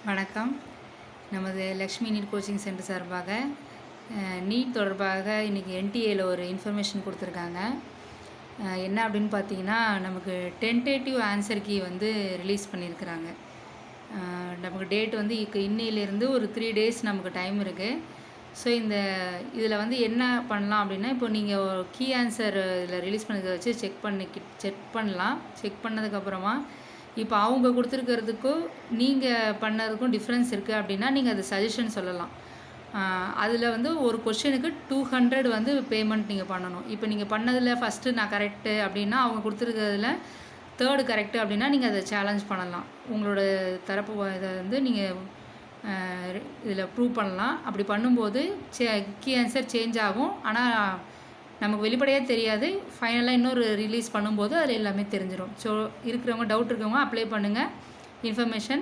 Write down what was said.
வணக்கம். நமது Lakshmi NEET coaching centre சார்பாக நீட் தொடர்பாக இன்றைக்கி என்டிஏல ஒரு இன்ஃபர்மேஷன் கொடுத்துருக்காங்க. என்ன அப்படின்னு பார்த்தீங்கன்னா, நமக்கு டென்டேட்டிவ் ஆன்சர் கீ வந்து ரிலீஸ் பண்ணியிருக்கிறாங்க. நமக்கு டேட் வந்து இன்னையிலேருந்து ஒரு 3 days நமக்கு டைம் இருக்குது. ஸோ இதில் வந்து என்ன பண்ணலாம் அப்படின்னா, இப்போ நீங்கள் கீ ஆன்சர் இதில் ரிலீஸ் பண்ணதை வச்சு செக் பண்ணலாம். செக் பண்ணதுக்கப்புறமா இப்போ அவங்க கொடுத்துருக்கிறதுக்கும் நீங்கள் பண்ணதுக்கும் டிஃப்ரென்ஸ் இருக்குது அப்படின்னா நீங்கள் அது சஜஷன் சொல்லலாம். அதில் வந்து ஒரு கொஷனுக்கு 200 வந்து பேமெண்ட் நீங்கள் பண்ணணும். இப்போ நீங்கள் பண்ணதில் ஃபஸ்ட்டு நான் கரெக்டு அப்படின்னா, அவங்க கொடுத்துருக்கிறதுல 3rd கரெக்டு அப்படின்னா நீங்கள் அதை சேலஞ்ச் பண்ணலாம். உங்களோட தரப்பு இதை வந்து நீங்கள் இதில் ப்ரூவ் பண்ணலாம். அப்படி பண்ணும்போது கீ ஆன்சர் சேஞ்ச் ஆகும். ஆனால் நமக்கு வெளிப்படையாக தெரியாது. ஃபைனலாக இன்னொரு ரிலீஸ் பண்ணும்போது அதில் எல்லாமே தெரிஞ்சிடும். ஸோ டவுட் இருக்கிறவங்க அப்ளை பண்ணுங்கள். இன்ஃபர்மேஷன்